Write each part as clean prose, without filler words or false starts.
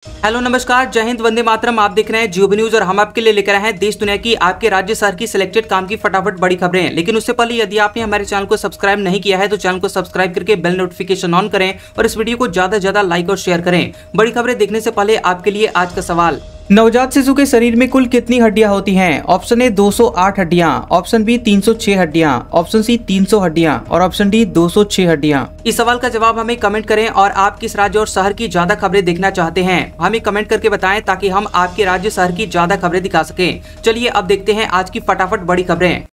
Hello नमस्कार, जय हिंद, वंदे मातरम। आप देख रहे हैं जियो न्यूज और हम आपके लिए लेकर आए हैं देश दुनिया की, आपके राज्य शहर की सिलेक्टेड काम की फटाफट बड़ी खबरें। लेकिन उससे पहले यदि आपने हमारे चैनल को सब्सक्राइब नहीं किया है तो चैनल को सब्सक्राइब करके बेल नोटिफिकेशन ऑन करें और इस वीडियो को ज्यादा से ज्यादा लाइक और शेयर करें। बड़ी खबरें देखने से पहले आपके लिए आज का सवाल, नवजात शिशु के शरीर में कुल कितनी हड्डियां होती हैं? ऑप्शन ए 208 हड्डियां, ऑप्शन बी 306 हड्डियां, ऑप्शन सी 300 हड्डियां और ऑप्शन डी 206 हड्डियां। इस सवाल का जवाब हमें कमेंट करें और आप किस राज्य और शहर की ज्यादा खबरें देखना चाहते हैं हमें कमेंट करके बताएं ताकि हम आपके राज्य शहर की ज्यादा खबरें दिखा सकें। चलिए अब देखते हैं आज की फटाफट बड़ी खबरें।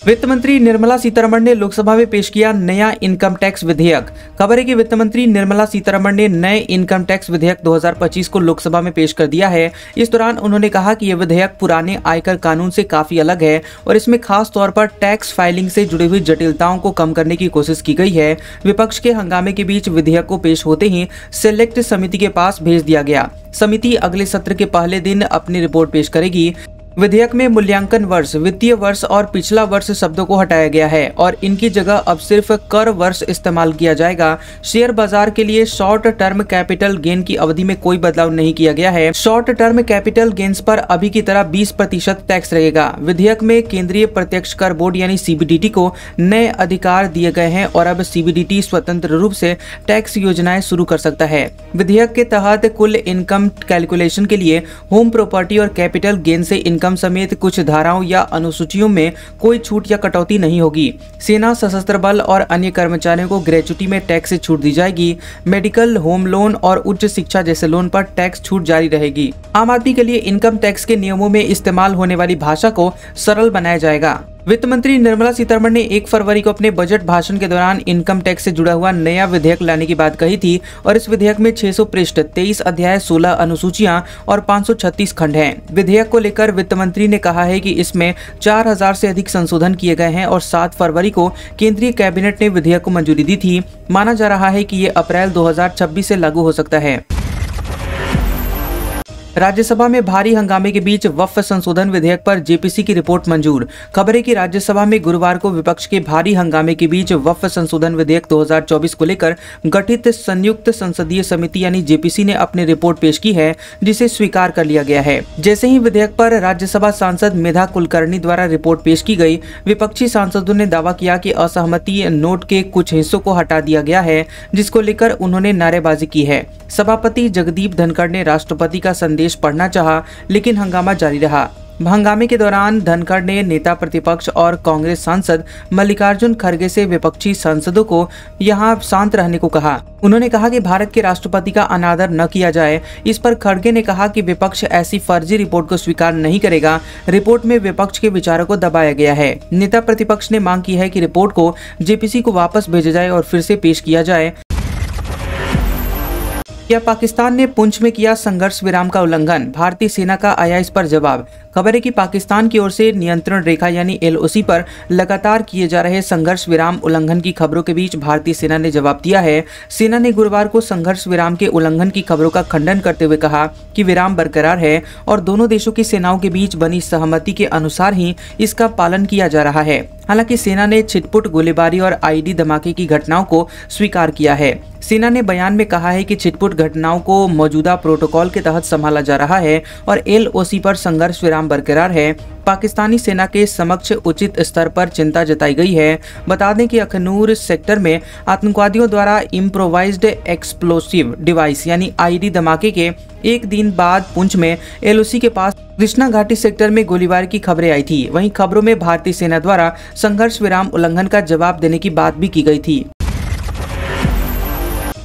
वित्त मंत्री निर्मला सीतारमण ने लोकसभा में पेश किया नया इनकम टैक्स विधेयक। खबर है कि वित्त मंत्री निर्मला सीतारमण ने नए इनकम टैक्स विधेयक 2025 को लोकसभा में पेश कर दिया है। इस दौरान उन्होंने कहा कि यह विधेयक पुराने आयकर कानून से काफी अलग है और इसमें खास तौर पर टैक्स फाइलिंग से जुड़ी हुई जटिलताओं को कम करने की कोशिश की गई है। विपक्ष के हंगामे के बीच विधेयक को पेश होते ही सेलेक्ट समिति के पास भेज दिया गया। समिति अगले सत्र के पहले दिन अपनी रिपोर्ट पेश करेगी। विधेयक में मूल्यांकन वर्ष, वित्तीय वर्ष और पिछला वर्ष शब्दों को हटाया गया है और इनकी जगह अब सिर्फ कर वर्ष इस्तेमाल किया जाएगा। शेयर बाजार के लिए शॉर्ट टर्म कैपिटल गेन की अवधि में कोई बदलाव नहीं किया गया है। शॉर्ट टर्म कैपिटल गेन्स पर अभी की तरह 20% टैक्स रहेगा। विधेयक में केंद्रीय प्रत्यक्ष कर बोर्ड यानी CBDT को नए अधिकार दिए गए हैं और अब CBDT स्वतंत्र रूप से टैक्स योजनाएं शुरू कर सकता है। विधेयक के तहत कुल इनकम कैलकुलेशन के लिए होम प्रॉपर्टी और कैपिटल गेन से इनकम समेत कुछ धाराओं या अनुसूचियों में कोई छूट या कटौती नहीं होगी। सेना, सशस्त्र बल और अन्य कर्मचारियों को ग्रेच्युटी में टैक्स से छूट दी जाएगी। मेडिकल, होम लोन और उच्च शिक्षा जैसे लोन पर टैक्स छूट जारी रहेगी। आम आदमी के लिए इनकम टैक्स के नियमों में इस्तेमाल होने वाली भाषा को सरल बनाया जाएगा। वित्त मंत्री निर्मला सीतारमण ने 1 फरवरी को अपने बजट भाषण के दौरान इनकम टैक्स से जुड़ा हुआ नया विधेयक लाने की बात कही थी और इस विधेयक में 600 पृष्ठ, 23 अध्याय, 16 अनुसूचियां और 536 खंड हैं। विधेयक को लेकर वित्त मंत्री ने कहा है कि इसमें 4000 से अधिक संशोधन किए गए हैं और 7 फरवरी को केंद्रीय कैबिनेट ने विधेयक को मंजूरी दी थी। माना जा रहा है कि ये अप्रैल 2026 से लागू हो सकता है। राज्यसभा में भारी हंगामे के बीच वक्फ संशोधन विधेयक पर JPC की रिपोर्ट मंजूर। खबर है कि राज्यसभा में गुरुवार को विपक्ष के भारी हंगामे के बीच वक्फ संशोधन विधेयक 2024 को लेकर गठित संयुक्त संसदीय समिति यानी JPC ने अपनी रिपोर्ट पेश की है, जिसे स्वीकार कर लिया गया है। जैसे ही विधेयक पर राज्यसभा सांसद मेधा कुलकर्णी द्वारा रिपोर्ट पेश की गई, विपक्षी सांसदों ने दावा किया कि असहमति नोट के कुछ हिस्सों को हटा दिया गया है, जिसको लेकर उन्होंने नारेबाजी की है। सभापति जगदीप धनखड़ ने राष्ट्रपति का संदेश पढ़ना चाहा, लेकिन हंगामा जारी रहा। हंगामे के दौरान धनखड़ ने नेता प्रतिपक्ष और कांग्रेस सांसद मल्लिकार्जुन खड़गे से विपक्षी सांसदों को यहां शांत रहने को कहा। उन्होंने कहा कि भारत के राष्ट्रपति का अनादर न किया जाए। इस पर खड़गे ने कहा कि विपक्ष ऐसी फर्जी रिपोर्ट को स्वीकार नहीं करेगा। रिपोर्ट में विपक्ष के विचारों को दबाया गया है। नेता प्रतिपक्ष ने मांग की है कि रिपोर्ट को JPC को वापस भेजा जाए और फिर से पेश किया जाए। क्या पाकिस्तान ने पुंछ में किया संघर्ष विराम का उल्लंघन? भारतीय सेना का आया इस पर जवाब। खबर है कि पाकिस्तान की ओर से नियंत्रण रेखा यानी LOC पर लगातार किए जा रहे संघर्ष विराम उल्लंघन की खबरों के बीच भारतीय सेना ने जवाब दिया है। सेना ने गुरुवार को संघर्ष विराम के उल्लंघन की खबरों का खंडन करते हुए कहा कि विराम बरकरार है और दोनों देशों की सेनाओं के बीच बनी सहमति के अनुसार ही इसका पालन किया जा रहा है। हालांकि सेना ने छिटपुट गोलीबारी और IED धमाके की घटनाओं को स्वीकार किया है। सेना ने बयान में कहा है कि छिटपुट घटनाओं को मौजूदा प्रोटोकॉल के तहत संभाला जा रहा है और LOC पर संघर्ष विराम बरकरार है। पाकिस्तानी सेना के समक्ष उचित स्तर पर चिंता जताई गई है। बता दें कि अखनूर सेक्टर में आतंकवादियों द्वारा इम्प्रोवाइज्ड एक्सप्लोसिव डिवाइस यानी IED धमाके के एक दिन बाद पुंछ में LOC के पास कृष्णा घाटी सेक्टर में गोलीबारी की खबरें आई थी। वहीं खबरों में भारतीय सेना द्वारा संघर्ष विराम उल्लंघन का जवाब देने की बात भी की गई थी।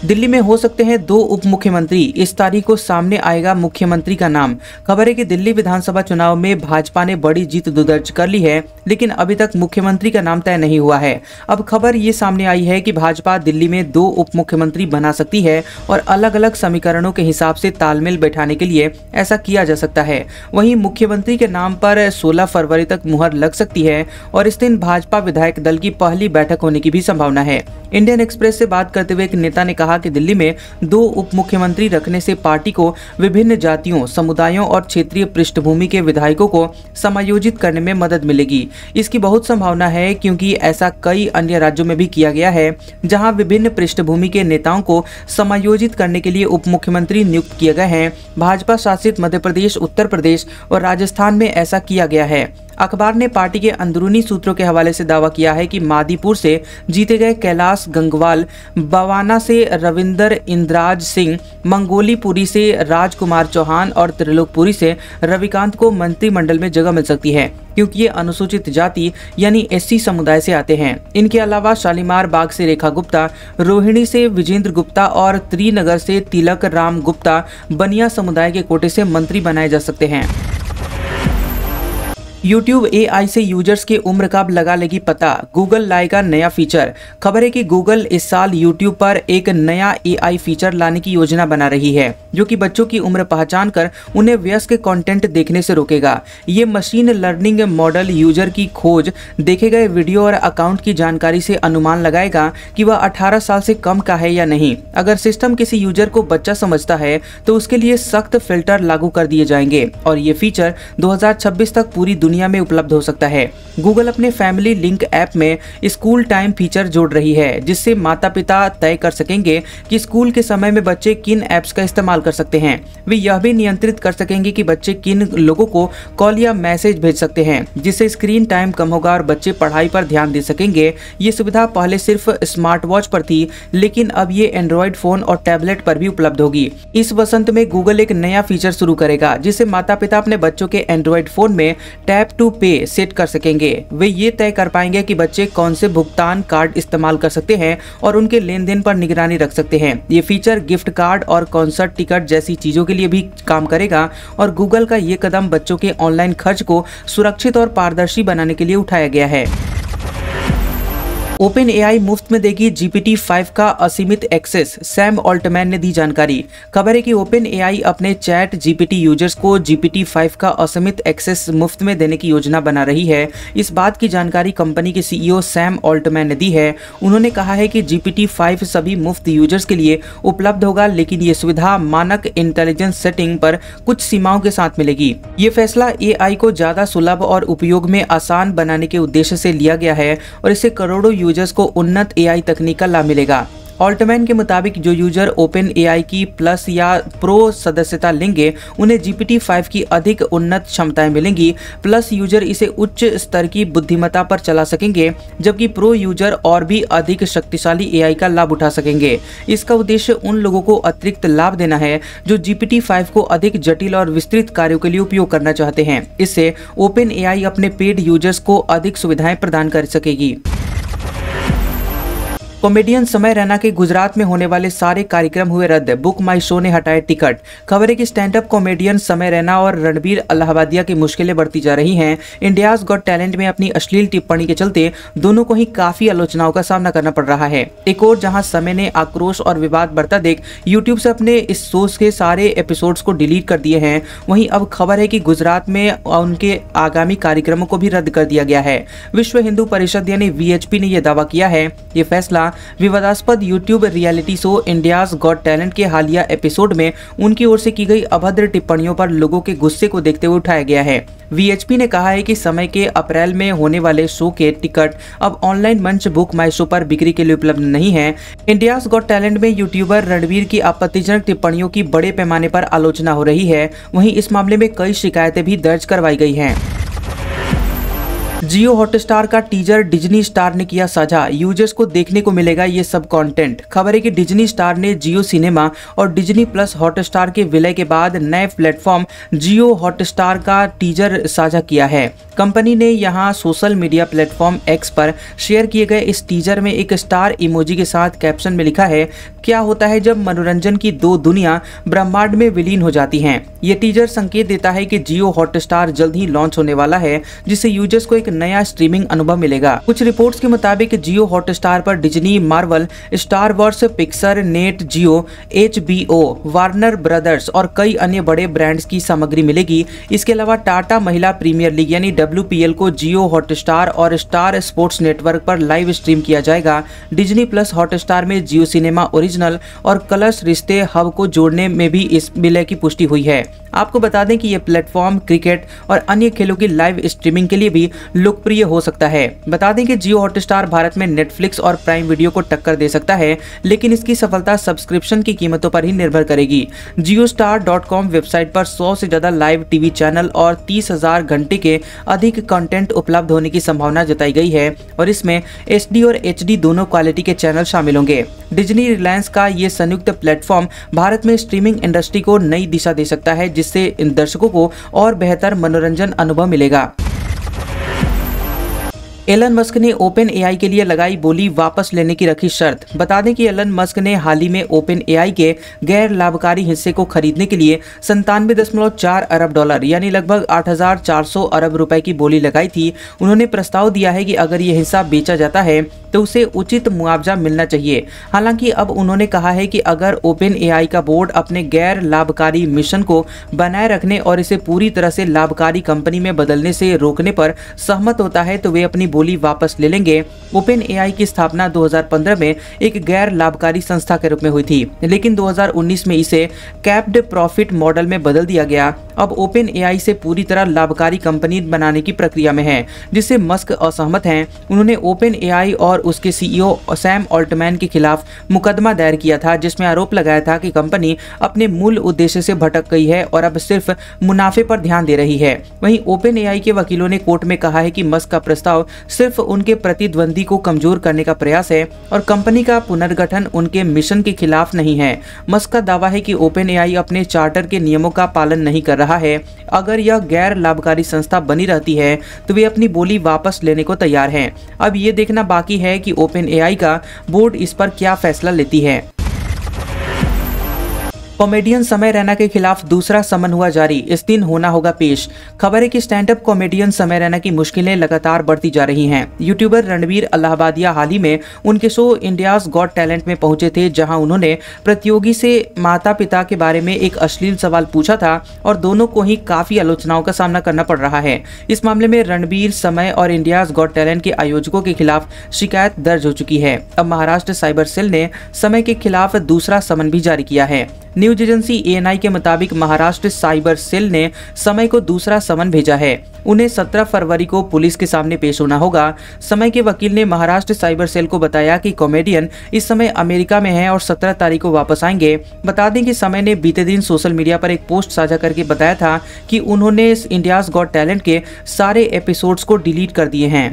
दिल्ली में हो सकते हैं 2 उप मुख्यमंत्री, इस तारीख को सामने आएगा मुख्यमंत्री का नाम। खबर है कि दिल्ली विधानसभा चुनाव में भाजपा ने बड़ी जीत दर्ज कर ली है, लेकिन अभी तक मुख्यमंत्री का नाम तय नहीं हुआ है। अब खबर ये सामने आई है कि भाजपा दिल्ली में 2 उप मुख्यमंत्री बना सकती है और अलग अलग समीकरणों के हिसाब से तालमेल बैठाने के लिए ऐसा किया जा सकता है। वहीं मुख्यमंत्री के नाम पर 16 फरवरी तक मुहर लग सकती है और इस दिन भाजपा विधायक दल की पहली बैठक होने की भी संभावना है। इंडियन एक्सप्रेस से बात करते हुए एक नेता ने कहा कहा कि दिल्ली में 2 उप मुख्यमंत्री रखने से पार्टी को विभिन्न जातियों, समुदायों और क्षेत्रीय पृष्ठभूमि के विधायकों को समायोजित करने में मदद मिलेगी। इसकी बहुत संभावना है क्योंकि ऐसा कई अन्य राज्यों में भी किया गया है जहां विभिन्न पृष्ठभूमि के नेताओं को समायोजित करने के लिए उप मुख्यमंत्री नियुक्त किए गए हैं। भाजपा शासित मध्य प्रदेश, उत्तर प्रदेश और राजस्थान में ऐसा किया गया है। अखबार ने पार्टी के अंदरूनी सूत्रों के हवाले से दावा किया है कि मादीपुर से जीते गए कैलाश गंगवाल, बवाना से रविंदर इंद्राज सिंह, मंगोलीपुरी से राजकुमार चौहान और त्रिलोकपुरी से रविकांत को मंत्रिमंडल में जगह मिल सकती है क्योंकि ये अनुसूचित जाति यानी एससी समुदाय से आते हैं। इनके अलावा शालीमार बाग से रेखा गुप्ता, रोहिणी से विजेंद्र गुप्ता और त्रिनगर से तिलक राम गुप्ता बनिया समुदाय के कोटे से मंत्री बनाए जा सकते हैं। YouTube AI से यूजर्स की उम्र का लगा लेगी पता, गूगल लाएगा नया फीचर। खबर है कि गूगल इस साल YouTube पर एक नया AI फीचर लाने की योजना बना रही है जो कि बच्चों की उम्र पहचान कर उन्हें वयस्क कंटेंट देखने से रोकेगा। ये मशीन लर्निंग मॉडल यूजर की खोज, देखे गए वीडियो और अकाउंट की जानकारी से अनुमान लगाएगा कि वह 18 साल से कम का है या नहीं। अगर सिस्टम किसी यूजर को बच्चा समझता है तो उसके लिए सख्त फिल्टर लागू कर दिए जाएंगे और ये फीचर 2026 तक पूरी दुनिया में उपलब्ध हो सकता है। गूगल अपने फैमिली लिंक ऐप में स्कूल टाइम फीचर जोड़ रही है जिससे माता पिता तय कर सकेंगे कि स्कूल के समय में बच्चे किन ऐप्स का इस्तेमाल कर सकते हैं। वे यह भी नियंत्रित कर सकेंगे कि बच्चे किन लोगों को कॉल या मैसेज भेज सकते हैं जिससे स्क्रीन टाइम कम होगा और बच्चे पढ़ाई पर ध्यान दे सकेंगे। ये सुविधा पहले सिर्फ स्मार्ट वॉच पर थी लेकिन अब ये एंड्रॉइड फोन और टैबलेट पर भी उपलब्ध होगी। इस वसंत में गूगल एक नया फीचर शुरू करेगा जिससे माता पिता अपने बच्चों के एंड्रॉइड फोन में टैप टू पे सेट कर सकेंगे। वे ये तय कर पाएंगे कि बच्चे कौन से भुगतान कार्ड इस्तेमाल कर सकते हैं और उनके लेन देन पर निगरानी रख सकते हैं। ये फीचर गिफ्ट कार्ड और कॉन्सर्ट टिकट जैसी चीजों के लिए भी काम करेगा और गूगल का ये कदम बच्चों के ऑनलाइन खर्च को सुरक्षित और पारदर्शी बनाने के लिए उठाया गया है। ओपन एआई मुफ्त में देगी GPT-5 का असीमित एक्सेस, सैम ऑल्टमैन ने दी जानकारी। खबर है कि ओपन एआई अपने चैट GPT यूजर्स को GPT-5 का असीमित एक्सेस मुफ्त में देने की योजना बना रही है। इस बात की जानकारी कंपनी के CEO सैम ऑल्टमैन ने दी है। उन्होंने कहा है कि GPT-5 सभी मुफ्त यूजर्स के लिए उपलब्ध होगा लेकिन ये सुविधा मानक इंटेलिजेंस सेटिंग पर कुछ सीमाओं के साथ मिलेगी। ये फैसला AI को ज्यादा सुलभ और उपयोग में आसान बनाने के उद्देश्य से लिया गया है और इससे करोड़ों यूजर्स को उन्नत AI तकनीक का लाभ मिलेगा। ऑल्टमैन के मुताबिक जो यूजर ओपन एआई की प्लस या प्रो सदस्यता लेंगे उन्हें GPT-5 की अधिक उन्नत क्षमताएं मिलेंगी। प्लस यूजर इसे उच्च स्तर की बुद्धिमत्ता पर चला सकेंगे जबकि प्रो यूजर और भी अधिक शक्तिशाली एआई का लाभ उठा सकेंगे। इसका उद्देश्य उन लोगों को अतिरिक्त लाभ देना है जो GPT-5 को अधिक जटिल और विस्तृत कार्यों के लिए उपयोग करना चाहते हैं। इससे ओपन एआई अपने पेड यूजर्स को अधिक सुविधाएं प्रदान कर सकेगी। कॉमेडियन समय रैना के गुजरात में होने वाले सारे कार्यक्रम हुए रद्द, बुक माई शो ने हटाए टिकट। खबर है कि स्टैंड अप कॉमेडियन समय रैना और रणबीर अलाहाबादिया की मुश्किलें बढ़ती जा रही हैं। इंडियाज गॉट टैलेंट में अपनी अश्लील टिप्पणी के चलते दोनों को ही काफी आलोचनाओं का सामना करना पड़ रहा है। एक और जहां समय ने आक्रोश और विवाद बढ़ता देख यूट्यूब से अपने इस शो के सारे एपिसोड्स को डिलीट कर दिए हैं, वहीं अब खबर है कि गुजरात में उनके आगामी कार्यक्रमों को भी रद्द कर दिया गया है। विश्व हिंदू परिषद यानी VHP ने यह दावा किया है। ये फैसला विवादास्पद YouTube reality show India's got talent के हालिया एपिसोड में उनकी ओर से की गई अभद्र टिप्पणियों पर लोगों के गुस्से को देखते हुए उठाया गया है। VHP ने कहा है कि समय के अप्रैल में होने वाले शो के टिकट अब ऑनलाइन मंच बुक माई शो पर बिक्री के लिए उपलब्ध नहीं है। इंडियाज गॉट टैलेंट में यूट्यूबर रणबीर की आपत्तिजनक टिप्पणियों की बड़े पैमाने पर आलोचना हो रही है। वहीं इस मामले में कई शिकायतें भी दर्ज करवाई गई हैं। जियो हॉटस्टार का टीजर डिज्नी स्टार ने किया साझा, यूजर्स को देखने को मिलेगा ये सब कंटेंट। खबर है कि डिज्नी स्टार ने जियो सिनेमा और डिज्नी प्लस हॉटस्टार के विलय के बाद नए प्लेटफॉर्म जियो हॉटस्टार का टीजर साझा किया है। कंपनी ने यहां सोशल मीडिया प्लेटफॉर्म X पर शेयर किए गए इस टीजर में एक स्टार इमोजी के साथ कैप्शन में लिखा है, क्या होता है जब मनोरंजन की दो दुनिया ब्रह्मांड में विलीन हो जाती हैं। ये टीजर संकेत देता है कि जियो हॉटस्टार जल्द ही लॉन्च होने वाला है जिससे यूजर्स को एक नया स्ट्रीमिंग अनुभव मिलेगा। कुछ रिपोर्ट्स के मुताबिक जियो हॉटस्टार पर Disney, Marvel, Star Wars, Pixar, Nat Geo, HBO, Warner Brothers और कई अन्य बड़े ब्रांड्स की सामग्री मिलेगी। इसके अलावा टाटा महिला प्रीमियर लीग यानी WPL को जियो हॉटस्टार और स्टार स्पोर्ट्स नेटवर्क पर लाइव स्ट्रीम किया जाएगा। डिज्नी प्लस हॉटस्टार में जियो सिनेमा ओरिजिनल ओरिजिनल और कलर्स रिश्ते हब को जोड़ने में भी इस विलय की पुष्टि हुई है। आपको बता दें कि यह प्लेटफॉर्म क्रिकेट और अन्य खेलों की लाइव स्ट्रीमिंग के लिए भी लोकप्रिय हो सकता है। बता दें कि जियो हॉटस्टार भारत में नेटफ्लिक्स और प्राइम वीडियो को टक्कर दे सकता है, लेकिन इसकी सफलता सब्सक्रिप्शन की कीमतों पर ही निर्भर करेगी। JioStar.com वेबसाइट पर 100 से ज्यादा लाइव टीवी चैनल और 30,000 घंटे के अधिक कंटेंट उपलब्ध होने की संभावना जताई गई है और इसमें HD और HD दोनों क्वालिटी के चैनल शामिल होंगे। डिज्नी रिलायंस का ये संयुक्त प्लेटफॉर्म भारत में स्ट्रीमिंग इंडस्ट्री को नई दिशा दे सकता है, जिससे इन दर्शकों को और बेहतर मनोरंजन अनुभव मिलेगा। एलन मस्क ने ओपन एआई के लिए लगाई बोली वापस लेने की रखी शर्त। बता दें कि एलन मस्क ने हाल ही में ओपन एआई के गैर लाभकारी हिस्से को खरीदने के लिए 97.4 अरब डॉलर यानी लगभग 8,400 अरब रुपए की बोली लगाई थी। उन्होंने प्रस्ताव दिया है कि अगर यह हिस्सा बेचा जाता है तो उसे उचित मुआवजा मिलना चाहिए। हालांकि अब उन्होंने कहा है कि अगर ओपन एआई का बोर्ड अपने गैर लाभकारी मिशन को बनाए रखने और इसे पूरी तरह से लाभकारी कंपनी में बदलने से रोकने पर सहमत होता है तो वे अपनी बोली वापस ले लेंगे। ओपन एआई की स्थापना 2015 में एक गैर लाभकारी संस्था के रूप में हुई थी, लेकिन 2019 में इसे कैप्ड प्रॉफिट मॉडल में बदल दिया गया। अब ओपन एआई से पूरी तरह लाभकारी कंपनी बनाने की प्रक्रिया में है, जिससे मस्क असहमत हैं। उन्होंने ओपन एआई और उसके सीईओ सैम ऑल्टमैन के खिलाफ मुकदमा दायर किया था, जिसमें आरोप लगाया था कि कंपनी अपने मूल उद्देश्य से भटक गई है और अब सिर्फ मुनाफे पर ध्यान दे रही है। वहीं ओपन एआई के वकीलों ने कोर्ट में कहा है कि मस्क का प्रस्ताव सिर्फ उनके प्रतिद्वंदी को कमजोर करने का प्रयास है और कंपनी का पुनर्गठन उनके मिशन के खिलाफ नहीं है। मस्क का दावा है कि ओपन एआई अपने चार्टर के नियमों का पालन नहीं कर रहा है। अगर यह गैर लाभकारी संस्था बनी रहती है तो वे अपनी बोली वापस लेने को तैयार हैं। अब ये देखना बाकी है कि ओपन एआई का बोर्ड इस पर क्या फैसला लेती है। कॉमेडियन समय रैना के खिलाफ दूसरा समन हुआ जारी, इस दिन होना होगा पेश। खबर है कि स्टैंड अप कॉमेडियन समय रैना की मुश्किलें लगातार बढ़ती जा रही हैं। यूट्यूबर रणवीर अलाहाबादिया हाल ही में उनके शो इंडियाज गॉट टैलेंट में पहुंचे थे, जहां उन्होंने प्रतियोगी से माता पिता के बारे में एक अश्लील सवाल पूछा था और दोनों को ही काफी आलोचनाओं का सामना करना पड़ रहा है। इस मामले में रणवीर, समय और इंडियाज गॉट टैलेंट के आयोजकों के खिलाफ शिकायत दर्ज हो चुकी है। अब महाराष्ट्र साइबर सेल ने समय के खिलाफ दूसरा समन भी जारी किया है। न्यूज एजेंसी ANI के मुताबिक महाराष्ट्र साइबर सेल ने समय को दूसरा समन भेजा है। उन्हें 17 फरवरी को पुलिस के सामने पेश होना होगा। समय के वकील ने महाराष्ट्र साइबर सेल को बताया कि कॉमेडियन इस समय अमेरिका में है और 17 तारीख को वापस आएंगे। बता दें कि समय ने बीते दिन सोशल मीडिया पर एक पोस्ट साझा करके बताया था कि उन्होंने इंडियाज गॉट टैलेंट के सारे एपिसोड्स को डिलीट कर दिए हैं।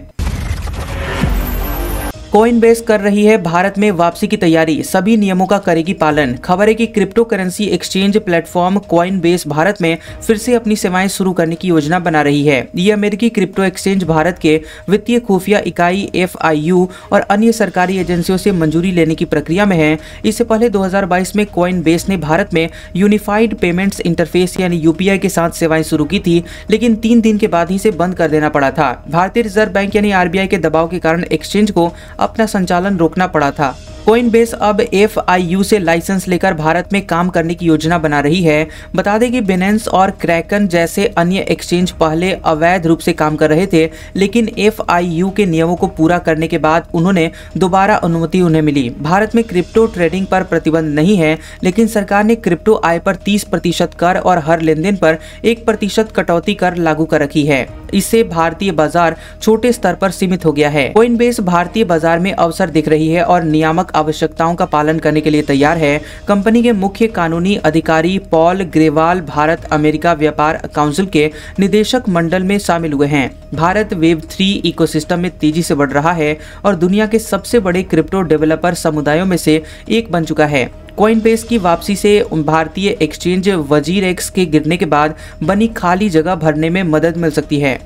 कॉइनबेस कर रही है भारत में वापसी की तैयारी, सभी नियमों का करेगी पालन। खबर है कि crypto currency exchange platform Coinbase Bharat में फिर से अपनी सेवाएं शुरू करने की योजना बना रही है। ये अमेरिकी क्रिप्टो एक्सचेंज भारत के वित्तीय खुफिया इकाई FIU और अन्य सरकारी एजेंसियों से मंजूरी लेने की प्रक्रिया में है। इससे पहले 2022 में कॉइनबेस ने भारत में यूनिफाइड पेमेंट्स इंटरफेस यानी UPI के साथ सेवाएं शुरू की थी, लेकिन 3 दिन के बाद ही इसे बंद कर देना पड़ा था। भारतीय रिजर्व बैंक यानी RBI के दबाव के कारण एक्सचेंज को अपना संचालन रोकना पड़ा था। कॉइनबेस अब FIU से लाइसेंस लेकर भारत में काम करने की योजना बना रही है। बता दें कि बिनेंस और क्रैकन जैसे अन्य एक्सचेंज पहले अवैध रूप से काम कर रहे थे, लेकिन FIU के नियमों को पूरा करने के बाद उन्होंने दोबारा अनुमति उन्हें मिली। भारत में क्रिप्टो ट्रेडिंग पर प्रतिबंध नहीं है, लेकिन सरकार ने क्रिप्टो आय पर 30% कर और हर लेनदेन पर 1% कटौती कर लागू कर रखी है। इससे भारतीय बाजार छोटे स्तर पर सीमित हो गया है। कॉइनबेस भारतीय बाजार में अवसर दिख रही है और नियामक आवश्यकताओं का पालन करने के लिए तैयार है। कंपनी के मुख्य कानूनी अधिकारी पॉल ग्रेवाल भारत अमेरिका व्यापार काउंसिल के निदेशक मंडल में शामिल हुए हैं। भारत Web3 इकोसिस्टम में तेजी से बढ़ रहा है और दुनिया के सबसे बड़े क्रिप्टो डेवलपर समुदायों में से एक बन चुका है। कॉइनबेस की वापसी से भारतीय एक्सचेंज WazirX के गिरने के बाद बनी खाली जगह भरने में मदद मिल सकती है।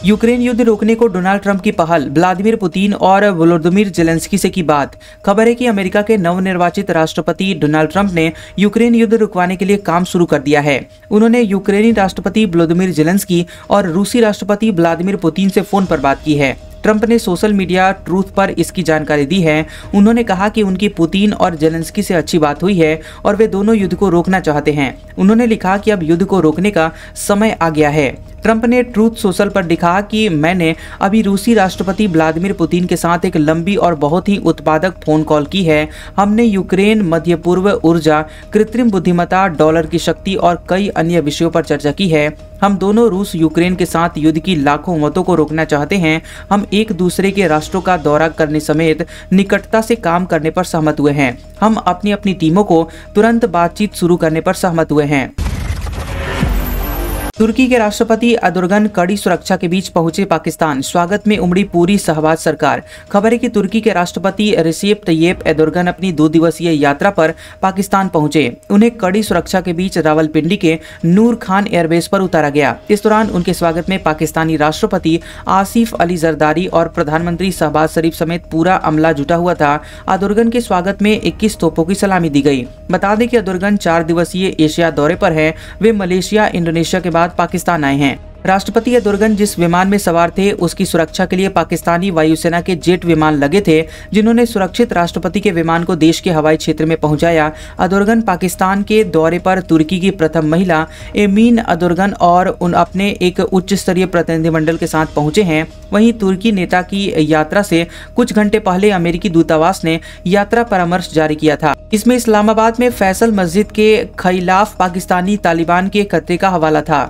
यूक्रेन युद्ध रोकने को डोनाल्ड ट्रंप की पहल, व्लादिमीर पुतिन और वोलोदिमीर जेलेंस्की से की बात। खबर है कि अमेरिका के नवनिर्वाचित राष्ट्रपति डोनाल्ड ट्रंप ने यूक्रेन युद्ध रुकवाने के लिए काम शुरू कर दिया है। उन्होंने यूक्रेनी राष्ट्रपति वोलोदिमीर जेलेंस्की और रूसी राष्ट्रपति व्लादिमीर पुतिन से फोन पर बात की है। ट्रंप ने सोशल मीडिया ट्रूथ पर इसकी जानकारी दी है। उन्होंने कहा कि उनकी पुतिन और जेलेंस्की से अच्छी बात हुई है और वे दोनों युद्ध को रोकना चाहते हैं। उन्होंने लिखा कि अब युद्ध को रोकने का समय आ गया है। ट्रंप ने ट्रूथ सोशल पर लिखा कि मैंने अभी रूसी राष्ट्रपति व्लादिमीर पुतिन के साथ एक लंबी और बहुत ही उत्पादक फोन कॉल की है। हमने यूक्रेन, मध्य पूर्व, ऊर्जा, कृत्रिम बुद्धिमत्ता, डॉलर की शक्ति और कई अन्य विषयों पर चर्चा की है। हम दोनों रूस यूक्रेन के साथ युद्ध की लाखों मौतों को रोकना चाहते हैं। हम एक दूसरे के राष्ट्रों का दौरा करने समेत निकटता से काम करने पर सहमत हुए हैं। हम अपनी अपनी टीमों को तुरंत बातचीत शुरू करने पर सहमत हुए हैं। तुर्की के राष्ट्रपति एर्दोगन कड़ी सुरक्षा के बीच पहुंचे पाकिस्तान, स्वागत में उमड़ी पूरी शहबाज सरकार। खबर है कि तुर्की के राष्ट्रपति रिसेप तैयब एर्दोगन अपनी 2 दिवसीय यात्रा पर पाकिस्तान पहुंचे। उन्हें कड़ी सुरक्षा के बीच रावलपिंडी के नूर खान एयरबेस पर उतारा गया। इस दौरान उनके स्वागत में पाकिस्तानी राष्ट्रपति आसिफ अली जरदारी और प्रधानमंत्री शहबाज शरीफ समेत पूरा अमला जुटा हुआ था। एर्दोगन के स्वागत में 21 तोपों की सलामी दी गई। बता दें कि एर्दोगन 4 दिवसीय एशिया दौरे पर है। वे मलेशिया, इंडोनेशिया के बाद पाकिस्तान आए हैं। राष्ट्रपति एर्दोगन जिस विमान में सवार थे उसकी सुरक्षा के लिए पाकिस्तानी वायुसेना के जेट विमान लगे थे, जिन्होंने सुरक्षित राष्ट्रपति के विमान को देश के हवाई क्षेत्र में पहुंचाया। एर्दोगन पाकिस्तान के दौरे पर तुर्की की प्रथम महिला एमीन एर्दोगन और अपने एक उच्च स्तरीय प्रतिनिधिमंडल के साथ पहुंचे हैं। वहीं तुर्की नेता की यात्रा से कुछ घंटे पहले अमेरिकी दूतावास ने यात्रा परामर्श जारी किया था। इसमें इस्लामाबाद में फैसल मस्जिद के खिलाफ पाकिस्तानी तालिबान के खतरे का हवाला था।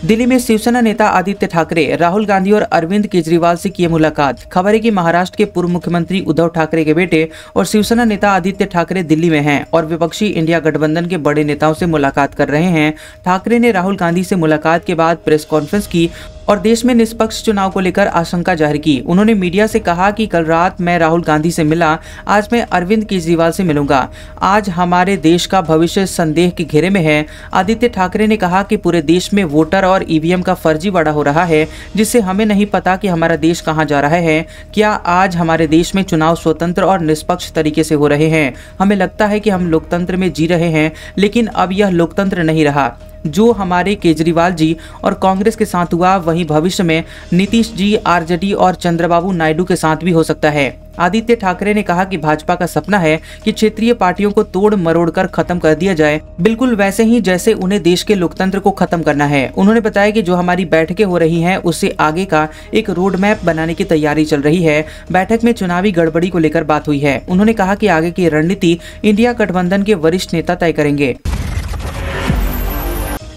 दिल्ली में शिवसेना नेता आदित्य ठाकरे, राहुल गांधी और अरविंद केजरीवाल से किए मुलाकात। खबर है कि महाराष्ट्र के पूर्व मुख्यमंत्री उद्धव ठाकरे के बेटे और शिवसेना नेता आदित्य ठाकरे दिल्ली में हैं और विपक्षी इंडिया गठबंधन के बड़े नेताओं से मुलाकात कर रहे हैं। ठाकरे ने राहुल गांधी से मुलाकात के बाद प्रेस कॉन्फ्रेंस की और देश में निष्पक्ष चुनाव को लेकर आशंका जाहिर की। उन्होंने मीडिया से कहा कि कल रात मैं राहुल गांधी से मिला, आज मैं अरविंद केजरीवाल से मिलूंगा। आज हमारे देश का भविष्य संदेह के घेरे में है। आदित्य ठाकरे ने कहा कि पूरे देश में वोटर और ईवीएम का फर्जीवाड़ा हो रहा है, जिससे हमें नहीं पता कि हमारा देश कहां जा रहा है। क्या आज हमारे देश में चुनाव स्वतंत्र और निष्पक्ष तरीके से हो रहे हैं? हमें लगता है कि हम लोकतंत्र में जी रहे हैं, लेकिन अब यह लोकतंत्र नहीं रहा। जो हमारे केजरीवाल जी और कांग्रेस के साथ हुआ, वहीं भविष्य में नीतीश जी, आरजेडी और चंद्रबाबू नायडू के साथ भी हो सकता है। आदित्य ठाकरे ने कहा कि भाजपा का सपना है कि क्षेत्रीय पार्टियों को तोड़ मरोड़ कर खत्म कर दिया जाए, बिल्कुल वैसे ही जैसे उन्हें देश के लोकतंत्र को खत्म करना है। उन्होंने बताया कि जो हमारी बैठकें हो रही हैं, उससे आगे का एक रोड मैप बनाने की तैयारी चल रही है। बैठक में चुनावी गड़बड़ी को लेकर बात हुई है। उन्होंने कहा कि आगे की रणनीति इंडिया गठबंधन के वरिष्ठ नेता तय करेंगे।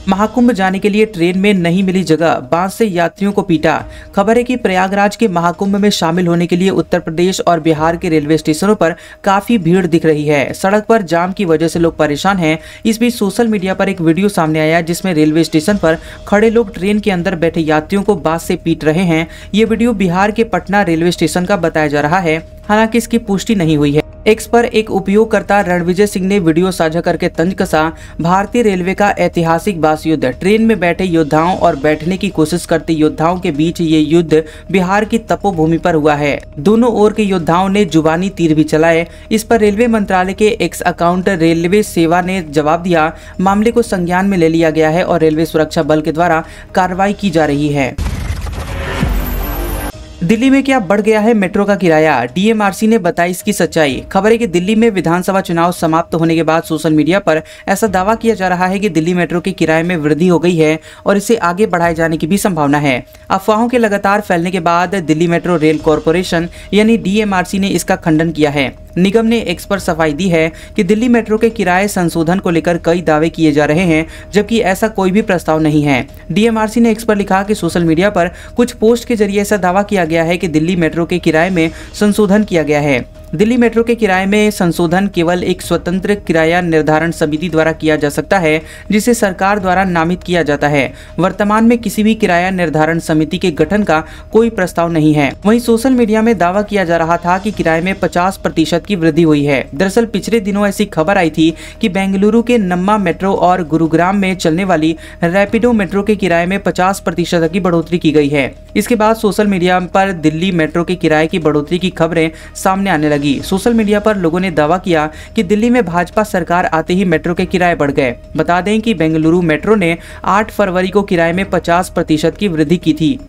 महाकुंभ जाने के लिए ट्रेन में नहीं मिली जगह, बांस से यात्रियों को पीटा। खबर है कि प्रयागराज के महाकुंभ में शामिल होने के लिए उत्तर प्रदेश और बिहार के रेलवे स्टेशनों पर काफी भीड़ दिख रही है। सड़क पर जाम की वजह से लोग परेशान हैं। इस बीच सोशल मीडिया पर एक वीडियो सामने आया जिसमें रेलवे स्टेशन पर खड़े लोग ट्रेन के अंदर बैठे यात्रियों को बांस से पीट रहे हैं। ये वीडियो बिहार के पटना रेलवे स्टेशन का बताया जा रहा है, हालांकि इसकी पुष्टि नहीं हुई है। एक्स पर एक उपयोगकर्ता रणविजय सिंह ने वीडियो साझा करके तंज कसा। भारतीय रेलवे का ऐतिहासिक बांस युद्ध, ट्रेन में बैठे योद्धाओं और बैठने की कोशिश करते योद्धाओं के बीच ये युद्ध बिहार की तपोभूमि पर हुआ है। दोनों ओर के योद्धाओं ने जुबानी तीर भी चलाए। इस पर रेलवे मंत्रालय के एक्स अकाउंट रेलवे सेवा ने जवाब दिया। मामले को संज्ञान में ले लिया गया है और रेलवे सुरक्षा बल के द्वारा कार्रवाई की जा रही है। दिल्ली में क्या बढ़ गया है मेट्रो का किराया, डीएमआरसी ने बताई इसकी सच्चाई। खबर है कि दिल्ली में विधानसभा चुनाव समाप्त होने के बाद सोशल मीडिया पर ऐसा दावा किया जा रहा है कि दिल्ली मेट्रो के किराए में वृद्धि हो गई है और इसे आगे बढ़ाए जाने की भी संभावना है। अफवाहों के लगातार फैलने के बाद दिल्ली मेट्रो रेल कॉरपोरेशन यानी डीएमआरसी ने इसका खंडन किया है। निगम ने एक्स पर सफाई दी है कि दिल्ली मेट्रो के किराए संशोधन को लेकर कई दावे किए जा रहे हैं, जबकि ऐसा कोई भी प्रस्ताव नहीं है। डीएमआरसी ने एक्स पर लिखा कि सोशल मीडिया पर कुछ पोस्ट के जरिए ऐसा दावा किया गया है कि दिल्ली मेट्रो के किराए में संशोधन किया गया है। दिल्ली मेट्रो के किराए में संशोधन केवल एक स्वतंत्र किराया निर्धारण समिति द्वारा किया जा सकता है, जिसे सरकार द्वारा नामित किया जाता है। वर्तमान में किसी भी किराया निर्धारण समिति के गठन का कोई प्रस्ताव नहीं है। वहीं सोशल मीडिया में दावा किया जा रहा था कि किराए में 50% की वृद्धि हुई है। दरअसल पिछले दिनों ऐसी खबर आई थी कि बेंगलुरु के नम्मा मेट्रो और गुरुग्राम में चलने वाली रैपिडो मेट्रो के किराए में 50% की बढ़ोतरी की गई है। इसके बाद सोशल मीडिया पर दिल्ली मेट्रो के किराए की बढ़ोतरी की खबरें सामने आने लगी। सोशल मीडिया पर लोगों ने दावा किया कि दिल्ली में भाजपा सरकार आते ही मेट्रो के किराए बढ़ गए। बता दें कि बेंगलुरु मेट्रो ने 8 फरवरी को किराए में 50% की वृद्धि की थी।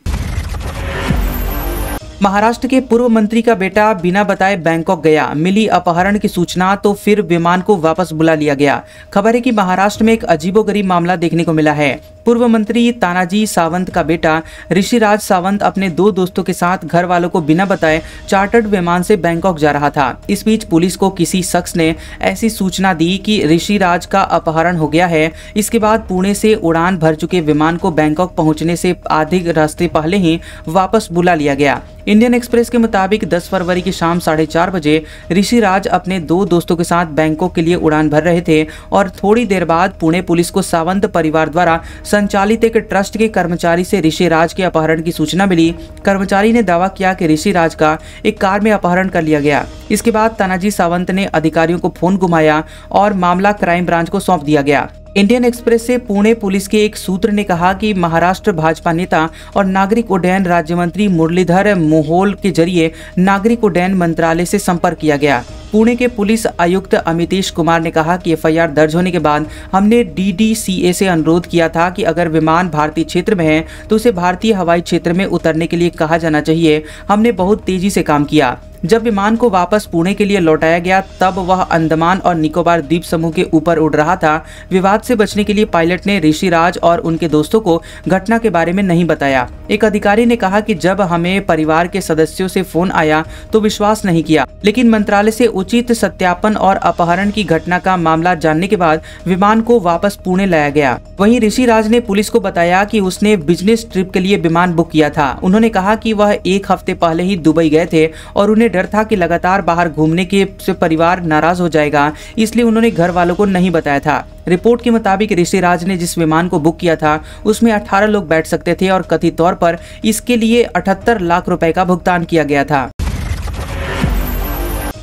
महाराष्ट्र के पूर्व मंत्री का बेटा बिना बताए बैंकॉक गया, मिली अपहरण की सूचना तो फिर विमान को वापस बुला लिया गया। खबर है कि महाराष्ट्र में एक अजीबोगरीब मामला देखने को मिला है। पूर्व मंत्री तानाजी सावंत का बेटा ऋषिराज सावंत अपने 2 दोस्तों के साथ घर वालों को बिना बताए चार्टर्ड विमान से बैंकॉक जा रहा था। इस बीच पुलिस को किसी शख्स ने ऐसी सूचना दी कि ऋषिराज का अपहरण हो गया है। इसके बाद पुणे से उड़ान भर चुके विमान को बैंकॉक पहुंचने से आधे रास्ते पहले ही वापस बुला लिया गया। इंडियन एक्सप्रेस के मुताबिक 10 फरवरी की शाम 4:30 बजे ऋषिराज अपने 2 दोस्तों के साथ बैंकॉक के लिए उड़ान भर रहे थे और थोड़ी देर बाद पुणे पुलिस को सावंत परिवार द्वारा संचालित एक ट्रस्ट के कर्मचारी से ऋषिराज के अपहरण की सूचना मिली। कर्मचारी ने दावा किया कि ऋषिराज का एक कार में अपहरण कर लिया गया। इसके बाद तानाजी सावंत ने अधिकारियों को फोन घुमाया और मामला क्राइम ब्रांच को सौंप दिया गया। इंडियन एक्सप्रेस से पुणे पुलिस के एक सूत्र ने कहा कि महाराष्ट्र भाजपा नेता और नागरिक उड्डयन राज्य मंत्री मुरलीधर मोहोल के जरिए नागरिक उड्डयन मंत्रालय से संपर्क किया गया। पुणे के पुलिस आयुक्त अमितेश कुमार ने कहा कि एफआईआर दर्ज होने के बाद हमने डीडीसीए से अनुरोध किया था कि अगर विमान भारतीय क्षेत्र में है तो उसे भारतीय हवाई क्षेत्र में उतरने के लिए कहा जाना चाहिए। हमने बहुत तेजी से काम किया। जब विमान को वापस पुणे के लिए लौटाया गया तब वह अंडमान और निकोबार द्वीप समूह के ऊपर उड़ रहा था। विवाद से बचने के लिए पायलट ने ऋषिराज और उनके दोस्तों को घटना के बारे में नहीं बताया। एक अधिकारी ने कहा कि जब हमें परिवार के सदस्यों से फोन आया तो विश्वास नहीं किया, लेकिन मंत्रालय से उचित सत्यापन और अपहरण की घटना का मामला जानने के बाद विमान को वापस पुणे लाया गया। वहीं ऋषिराज ने पुलिस को बताया कि उसने बिजनेस ट्रिप के लिए विमान बुक किया था। उन्होंने कहा कि वह 1 हफ्ते पहले ही दुबई गए थे और उन्हें डर था कि लगातार बाहर घूमने के से परिवार नाराज हो जाएगा, इसलिए उन्होंने घर वालों को नहीं बताया था। रिपोर्ट के मुताबिक ऋषिराज ने जिस विमान को बुक किया था उसमें 18 लोग बैठ सकते थे और कथित तौर पर इसके लिए 78 लाख रुपए का भुगतान किया गया था।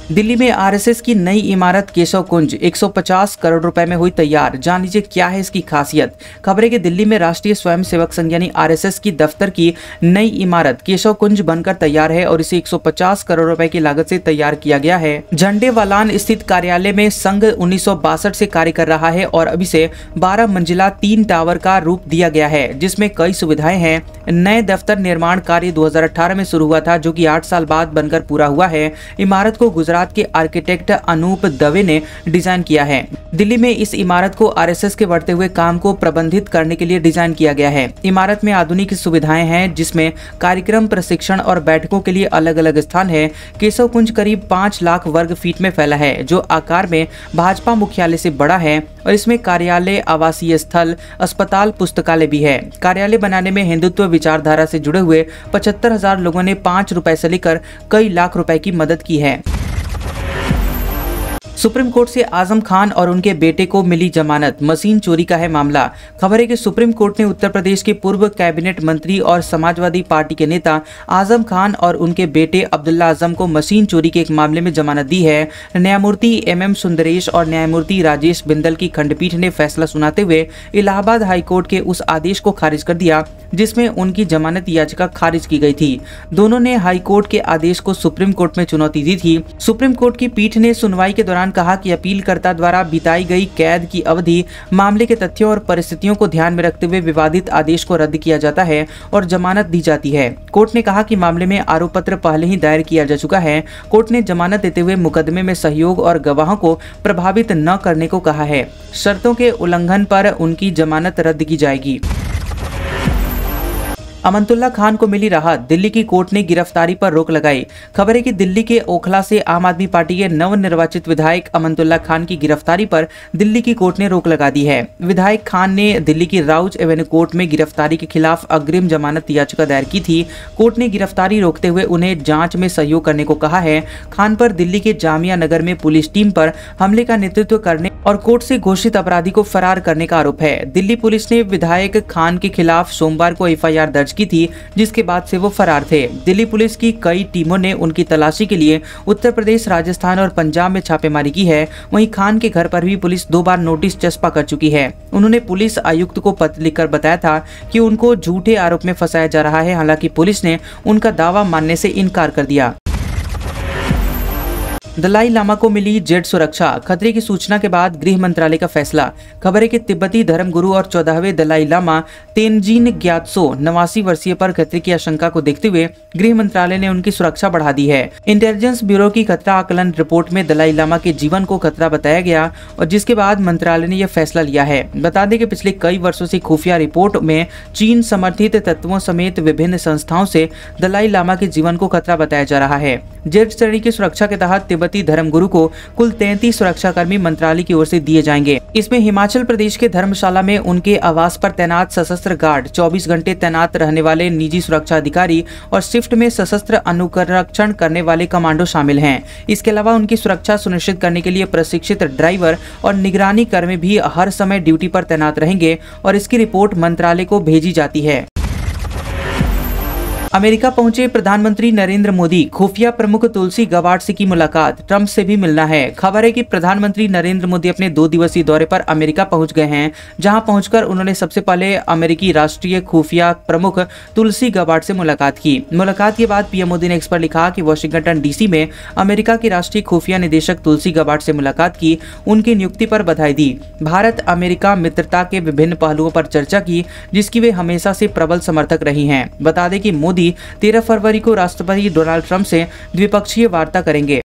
दिल्ली में आरएसएस की नई इमारत केशव कुंज 150 करोड़ रुपए में हुई तैयार। जान लीजिए क्या है इसकी खासियत। खबरें कि दिल्ली में राष्ट्रीय स्वयंसेवक संघ यानी आरएसएस की दफ्तर की नई इमारत केशव कुंज बनकर तैयार है और इसे 150 करोड़ रुपए की लागत से तैयार किया गया है। झंडेवालान स्थित कार्यालय में संघ 1962 से कार्य कर रहा है और अब इसे 12 मंजिला 3 टावर का रूप दिया गया है, जिसमें कई सुविधाएं हैं। नए दफ्तर निर्माण कार्य 2018 में शुरू हुआ था, जो कि 8 साल बाद बनकर पूरा हुआ है। इमारत को गुजरात के आर्किटेक्ट अनूप दवे ने डिजाइन किया है। दिल्ली में इस इमारत को आरएसएस के बढ़ते हुए काम को प्रबंधित करने के लिए डिजाइन किया गया है। इमारत में आधुनिक सुविधाएं हैं, जिसमें कार्यक्रम, प्रशिक्षण और बैठकों के लिए अलग अलग स्थान है। केशव कुंज करीब 5 लाख वर्ग फीट में फैला है, जो आकार में भाजपा मुख्यालय से बड़ा है और इसमें कार्यालय, आवासीय स्थल, अस्पताल, पुस्तकालय भी है। कार्यालय बनाने में हिंदुत्व विचारधारा से जुड़े हुए 75,000 लोगों ने 5 रुपए से लेकर कई लाख रुपए की मदद की है। सुप्रीम कोर्ट से आजम खान और उनके बेटे को मिली जमानत। मशीन चोरी का है मामला। खबर है कि सुप्रीम कोर्ट ने उत्तर प्रदेश के पूर्व कैबिनेट मंत्री और समाजवादी पार्टी के नेता आजम खान और उनके बेटे अब्दुल्ला आजम को मशीन चोरी के एक मामले में जमानत दी है। न्यायमूर्ति MM सुंदरेश और न्यायमूर्ति राजेश बिंदल की खंडपीठ ने फैसला सुनाते हुए इलाहाबाद हाईकोर्ट के उस आदेश को खारिज कर दिया जिसमें उनकी जमानत याचिका खारिज की गई थी। दोनों ने हाईकोर्ट के आदेश को सुप्रीम कोर्ट में चुनौती दी थी। सुप्रीम कोर्ट की पीठ ने सुनवाई के दौरान कहा कि अपीलकर्ता द्वारा बिताई गई कैद की अवधि, मामले के तथ्यों और परिस्थितियों को ध्यान में रखते हुए विवादित आदेश को रद्द किया जाता है और जमानत दी जाती है। कोर्ट ने कहा कि मामले में आरोप पत्र पहले ही दायर किया जा चुका है। कोर्ट ने जमानत देते हुए मुकदमे में सहयोग और गवाहों को प्रभावित न करने को कहा है। शर्तों के उल्लंघन पर उनकी जमानत रद्द की जाएगी। अमनतुल्ला खान को मिली राहत। दिल्ली की कोर्ट ने गिरफ्तारी पर रोक लगाई। खबर है कि दिल्ली के ओखला से आम आदमी पार्टी के नवनिर्वाचित विधायक अमनतुल्ला खान की गिरफ्तारी पर दिल्ली की कोर्ट ने रोक लगा दी है। विधायक खान ने दिल्ली की राउज एवेन्यू कोर्ट में गिरफ्तारी के खिलाफ अग्रिम जमानत याचिका दायर की थी। कोर्ट ने गिरफ्तारी रोकते हुए उन्हें जांच में सहयोग करने को कहा है। खान पर दिल्ली के जामिया नगर में पुलिस टीम पर हमले का नेतृत्व करने और कोर्ट से घोषित अपराधी को फरार करने का आरोप है। दिल्ली पुलिस ने विधायक खान के खिलाफ सोमवार को FIR दर्ज की थी, जिसके बाद से वो फरार थे। दिल्ली पुलिस की कई टीमों ने उनकी तलाशी के लिए उत्तर प्रदेश, राजस्थान और पंजाब में छापेमारी की है। वहीं खान के घर पर भी पुलिस 2 बार नोटिस चस्पा कर चुकी है। उन्होंने पुलिस आयुक्त को पत्र लिखकर बताया था कि उनको झूठे आरोप में फंसाया जा रहा है। हालांकि पुलिस ने उनका दावा मानने से इनकार कर दिया। दलाई लामा को मिली जेड सुरक्षा, खतरे की सूचना के बाद गृह मंत्रालय का फैसला। खबर है कि तिब्बती धर्मगुरु और 14वें दलाई लामा तेनजीन ग्यात्सो 89 वर्षीय पर खतरे की आशंका को देखते हुए गृह मंत्रालय ने उनकी सुरक्षा बढ़ा दी है। इंटेलिजेंस ब्यूरो की खतरा आकलन रिपोर्ट में दलाई लामा के जीवन को खतरा बताया गया और जिसके बाद मंत्रालय ने यह फैसला लिया है। बता दें कि पिछले कई वर्षों से खुफिया रिपोर्ट में चीन समर्थित तत्वों समेत विभिन्न संस्थाओं से दलाई लामा के जीवन को खतरा बताया जा रहा है। जेड श्रेणी की सुरक्षा के तहत तिब्बती धर्मगुरु को कुल 33 सुरक्षाकर्मी मंत्रालय की ओर से दिए जाएंगे। इसमें हिमाचल प्रदेश के धर्मशाला में उनके आवास पर तैनात सशस्त्र गार्ड, 24 घंटे तैनात रहने वाले निजी सुरक्षा अधिकारी और शिफ्ट में सशस्त्र अनुकरण करने वाले कमांडो शामिल हैं। इसके अलावा उनकी सुरक्षा सुनिश्चित करने के लिए प्रशिक्षित ड्राइवर और निगरानी कर्मी भी हर समय ड्यूटी पर तैनात रहेंगे और इसकी रिपोर्ट मंत्रालय को भेजी जाती है। अमेरिका पहुंचे प्रधानमंत्री नरेंद्र मोदी, खुफिया प्रमुख तुलसी गबार्ड से की मुलाकात, ट्रंप से भी मिलना है। खबर है कि प्रधानमंत्री नरेंद्र मोदी अपने 2 दिवसीय दौरे पर अमेरिका पहुंच गए हैं, जहां पहुंचकर उन्होंने सबसे पहले अमेरिकी राष्ट्रीय खुफिया प्रमुख तुलसी गबार्ड से मुलाकात की। मुलाकात के बाद पीएम मोदी ने एक्स पर लिखा कि वाशिंगटन डीसी में अमेरिका की राष्ट्रीय खुफिया निदेशक तुलसी गबार्ड से मुलाकात की, उनकी नियुक्ति पर बधाई दी। भारत अमेरिका मित्रता के विभिन्न पहलुओं पर चर्चा की, जिसकी वे हमेशा से प्रबल समर्थक रही हैं। बता दें कि मोदी 13 फरवरी को राष्ट्रपति डोनाल्ड ट्रंप से द्विपक्षीय वार्ता करेंगे।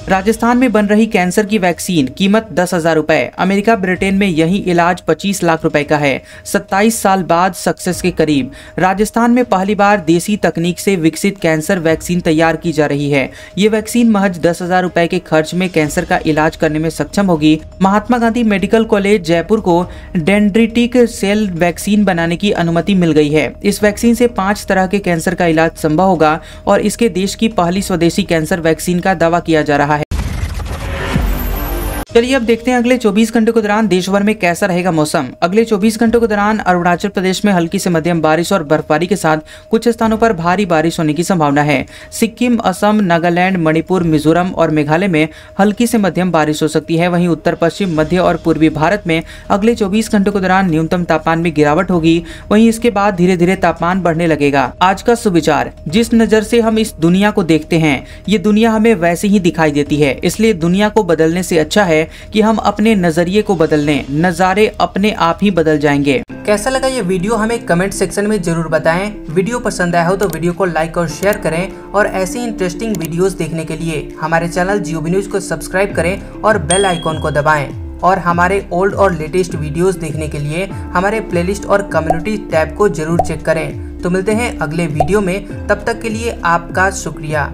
राजस्थान में बन रही कैंसर की वैक्सीन, कीमत 10,000 रुपए। अमेरिका ब्रिटेन में यही इलाज 25 लाख रुपए का है। 27 साल बाद सक्सेस के करीब। राजस्थान में पहली बार देसी तकनीक से विकसित कैंसर वैक्सीन तैयार की जा रही है। ये वैक्सीन महज 10,000 रुपए के खर्च में कैंसर का इलाज करने में सक्षम होगी। महात्मा गांधी मेडिकल कॉलेज जयपुर को डेंड्रिटिक सेल वैक्सीन बनाने की अनुमति मिल गई है। इस वैक्सीन से 5 तरह के कैंसर का इलाज संभव होगा और इसके देश की पहली स्वदेशी कैंसर वैक्सीन का दावा किया जा रहा है। चलिए अब देखते हैं अगले 24 घंटों के दौरान देश भर में कैसा रहेगा मौसम। अगले 24 घंटों के दौरान अरुणाचल प्रदेश में हल्की से मध्यम बारिश और बर्फबारी के साथ कुछ स्थानों पर भारी बारिश होने की संभावना है। सिक्किम, असम, नागालैंड, मणिपुर, मिजोरम और मेघालय में हल्की से मध्यम बारिश हो सकती है। वहीं उत्तर पश्चिम, मध्य और पूर्वी भारत में अगले 24 घंटों के दौरान न्यूनतम तापमान में गिरावट होगी। वहीं इसके बाद धीरे धीरे तापमान बढ़ने लगेगा। आज का सुविचार, जिस नजर से हम इस दुनिया को देखते हैं, ये दुनिया हमें वैसे ही दिखाई देती है। इसलिए दुनिया को बदलने से अच्छा है कि हम अपने नजरिए को बदल लें, नजारे अपने आप ही बदल जाएंगे। कैसा लगा ये वीडियो हमें कमेंट सेक्शन में जरूर बताएं। वीडियो पसंद आया हो तो वीडियो को लाइक और शेयर करें और ऐसी इंटरेस्टिंग वीडियोस देखने के लिए हमारे चैनल जियोबी न्यूज को सब्सक्राइब करें और बेल आइकॉन को दबाएं। और हमारे ओल्ड और लेटेस्ट वीडियोस देखने के लिए हमारे प्लेलिस्ट और कम्युनिटी टैब को जरूर चेक करें। तो मिलते हैं अगले वीडियो में, तब तक के लिए आपका शुक्रिया।